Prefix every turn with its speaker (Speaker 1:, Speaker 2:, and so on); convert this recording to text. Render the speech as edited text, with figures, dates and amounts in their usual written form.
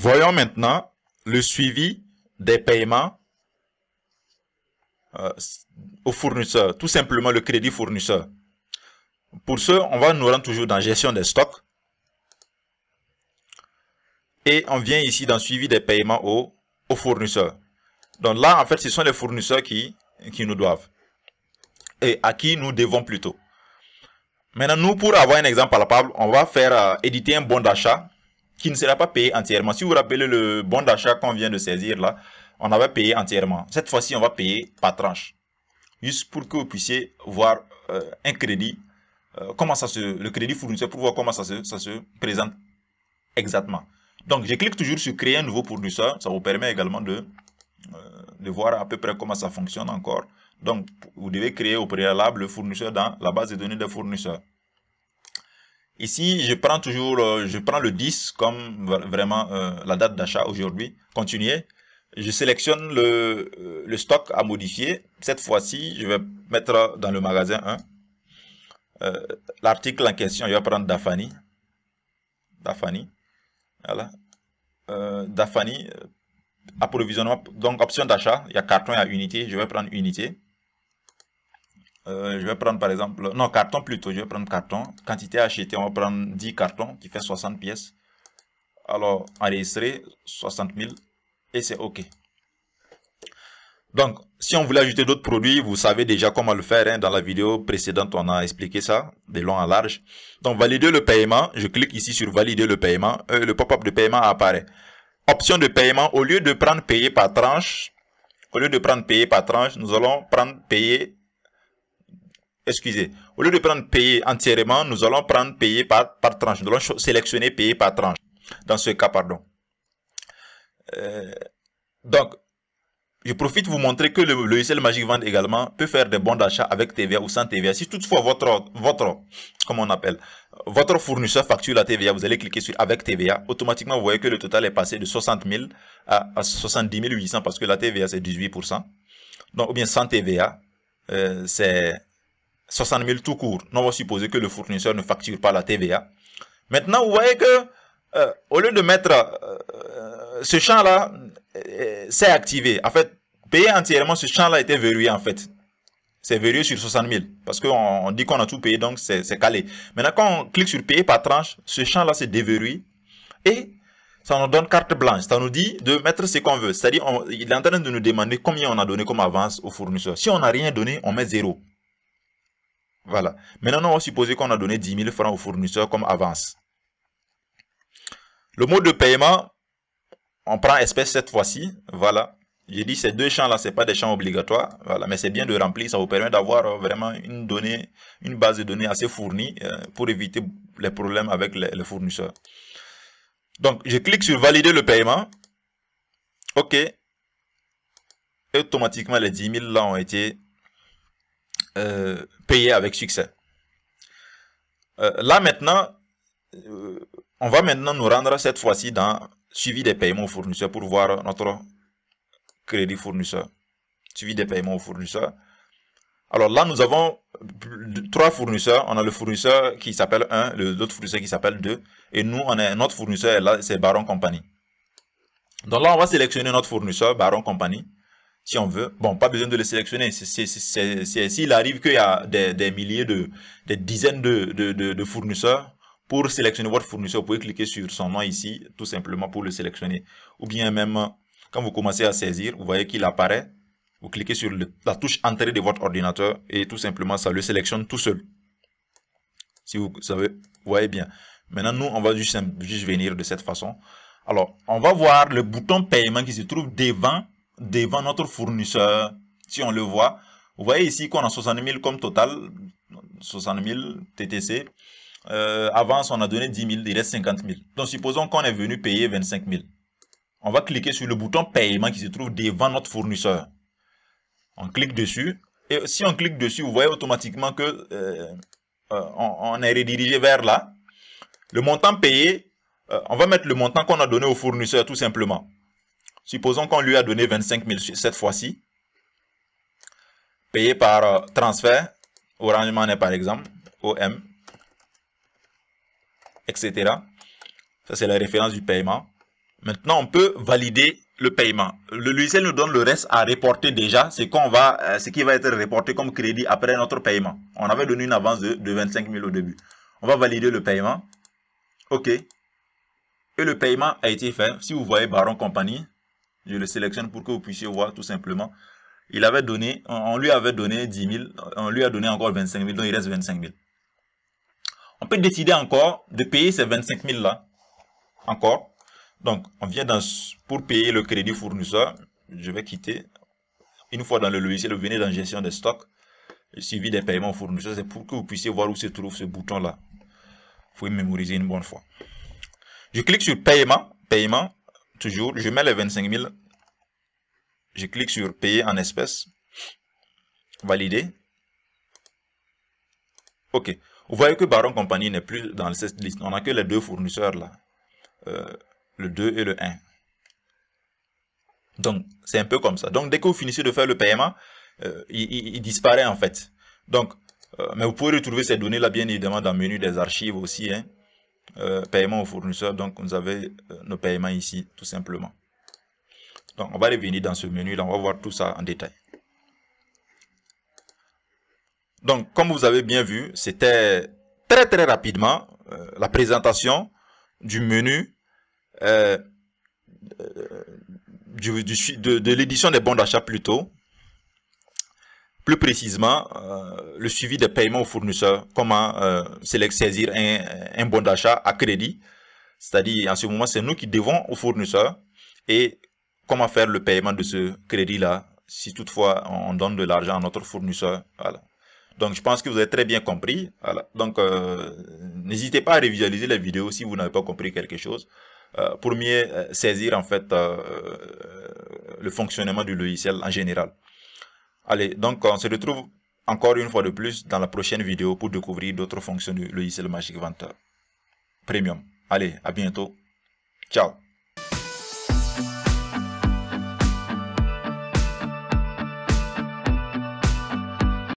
Speaker 1: voyons maintenant le suivi des paiements au fournisseur, tout simplement le crédit fournisseur. Pour ce, on va nous rendre toujours dans gestion des stocks et on vient ici dans suivi des paiements au fournisseur. Donc là, en fait, ce sont les fournisseurs qui nous doivent et à qui nous devons plutôt. Maintenant, nous, pour avoir un exemple palpable, on va faire éditer un bon d'achat qui ne sera pas payé entièrement. Si vous vous rappelez le bon d'achat qu'on vient de saisir là, on avait payé entièrement. Cette fois-ci, on va payer par tranche. Juste pour que vous puissiez voir un crédit, comment ça le crédit fournisseur, pour voir comment ça se présente exactement. Donc, je clique toujours sur créer un nouveau fournisseur. Ça vous permet également de voir à peu près comment ça fonctionne encore. Donc, vous devez créer au préalable le fournisseur dans la base de données des fournisseurs. Ici, je prends toujours, je prends le 10 comme vraiment la date d'achat aujourd'hui. Continuer. Je sélectionne le stock à modifier. Cette fois-ci, je vais mettre dans le magasin 1. L'article en question, je vais prendre Dafani. Voilà. Dafani. Approvisionnement. Donc, option d'achat. Il y a carton, il y a unité. Je vais prendre unité. Je vais prendre par exemple, non, carton plutôt, je vais prendre carton. Quantité achetée, on va prendre 10 cartons qui fait 60 pièces. Alors, enregistrer 60 000 et c'est OK. Donc, si on voulait ajouter d'autres produits, vous savez déjà comment le faire. Hein. Dans la vidéo précédente, on a expliqué ça de long en large. Donc, valider le paiement. Je clique ici sur valider le paiement. Le pop-up de paiement apparaît. Option de paiement, au lieu de prendre payer par tranche, nous allons prendre payer. Excusez, au lieu de prendre payer entièrement, nous allons prendre payer par tranche. Nous allons sélectionner payer par tranche. Dans ce cas, pardon. Donc, je profite de vous montrer que le logiciel Magic Vente également peut faire des bons d'achat avec TVA ou sans TVA. Si toutefois votre fournisseur facture la TVA, vous allez cliquer sur avec TVA. Automatiquement, vous voyez que le total est passé de 60 000 à 70 800 parce que la TVA c'est 18%. Donc, ou bien sans TVA, c'est 60 000 tout court. Nous on va supposer que le fournisseur ne facture pas la TVA. Maintenant, vous voyez que au lieu de mettre ce champ-là, c'est activé. En fait, payer entièrement, ce champ-là était verrouillé en fait. C'est verrouillé sur 60 000 parce qu'on dit qu'on a tout payé, donc c'est calé. Maintenant, quand on clique sur payer par tranche, ce champ-là se déverrouille et ça nous donne carte blanche. Ça nous dit de mettre ce qu'on veut. C'est-à-dire, il est en train de nous demander combien on a donné comme avance au fournisseur. Si on n'a rien donné, on met 0. Voilà. Maintenant, on va supposer qu'on a donné 10 000 francs au fournisseur comme avance. Le mode de paiement, on prend espèce cette fois-ci. Voilà. J'ai dit ces deux champs-là, ce n'est pas des champs obligatoires. Voilà. Mais c'est bien de remplir. Ça vous permet d'avoir vraiment une base de données assez fournie pour éviter les problèmes avec les fournisseurs. Donc, je clique sur valider le paiement. OK. Et automatiquement, les 10 000 là ont été payés avec succès. Là maintenant, on va maintenant nous rendre cette fois-ci dans suivi des paiements aux fournisseurs pour voir notre crédit fournisseur. Suivi des paiements aux fournisseurs. Alors là, nous avons 3 fournisseurs. On a le fournisseur qui s'appelle 1, l'autre fournisseur qui s'appelle 2. Et nous, on a notre fournisseur, là, c'est Baron Company. Donc là, on va sélectionner notre fournisseur, Baron Company. Si on veut, bon, pas besoin de le sélectionner. S'il arrive qu'il y a des milliers des dizaines de fournisseurs, pour sélectionner votre fournisseur, vous pouvez cliquer sur son nom ici, tout simplement pour le sélectionner. Ou bien même, quand vous commencez à saisir, vous voyez qu'il apparaît. Vous cliquez sur la touche entrée de votre ordinateur et tout simplement, ça le sélectionne tout seul. Si vous savez, vous voyez bien. Maintenant, nous, on va juste venir de cette façon. Alors, on va voir le bouton paiement qui se trouve devant notre fournisseur. Si on le voit, vous voyez ici qu'on a 60 000 comme total, 60 000 TTC. Avance, on a donné 10 000, il reste 50 000. Donc, supposons qu'on est venu payer 25 000. On va cliquer sur le bouton paiement qui se trouve devant notre fournisseur. On clique dessus. Et si on clique dessus, vous voyez automatiquement que on est redirigé vers là. Le montant payé, on va mettre le montant qu'on a donné au fournisseur tout simplement. Supposons qu'on lui a donné 25 000 cette fois-ci. Payé par transfert, Orange Money par exemple, OM, etc. Ça c'est la référence du paiement. Maintenant, on peut valider le paiement. Le logiciel nous donne le reste à reporter déjà, ce qui va être reporté comme crédit après notre paiement. On avait donné une avance de 25 000 au début. On va valider le paiement. OK. Et le paiement a été fait. Si vous voyez Baron Compagnie, je le sélectionne pour que vous puissiez voir tout simplement. Il avait donné, on lui avait donné 10 000, on lui a donné encore 25 000, donc il reste 25 000. On peut décider encore de payer ces 25 000 là, encore. Donc, on vient pour payer le crédit fournisseur, je vais quitter. Une fois dans le logiciel, vous venez dans gestion des stocks, suivi des paiements fournisseurs, c'est pour que vous puissiez voir où se trouve ce bouton-là. Vous pouvez mémoriser une bonne fois. Je clique sur paiement, toujours, je mets les 25 000. Je clique sur payer en espèces, valider. OK. Vous voyez que Baron Compagnie n'est plus dans cette liste. On n'a que les deux fournisseurs là. Le 2 et le 1. Donc, c'est un peu comme ça. Donc, dès que vous finissez de faire le paiement, il disparaît en fait. Donc, mais vous pouvez retrouver ces données-là, bien évidemment, dans le menu des archives aussi. Hein. Paiement au fournisseur. Donc, vous avez nos paiements ici, tout simplement. Donc, on va revenir dans ce menu-là. On va voir tout ça en détail. Donc, comme vous avez bien vu, c'était très rapidement la présentation du menu de l'édition des bons d'achat plutôt. Plus précisément, le suivi des paiements aux fournisseurs, comment saisir un bon d'achat à crédit. C'est-à-dire, en ce moment, c'est nous qui devons aux fournisseurs et comment faire le paiement de ce crédit-là, si toutefois on donne de l'argent à notre fournisseur. Voilà. Donc, je pense que vous avez très bien compris. Voilà. Donc, n'hésitez pas à revisualiser les vidéos si vous n'avez pas compris quelque chose. Pour mieux saisir en fait le fonctionnement du logiciel en général. Allez, donc on se retrouve encore une fois de plus dans la prochaine vidéo pour découvrir d'autres fonctions du logiciel Magic Writer Premium. Allez, à bientôt. Ciao.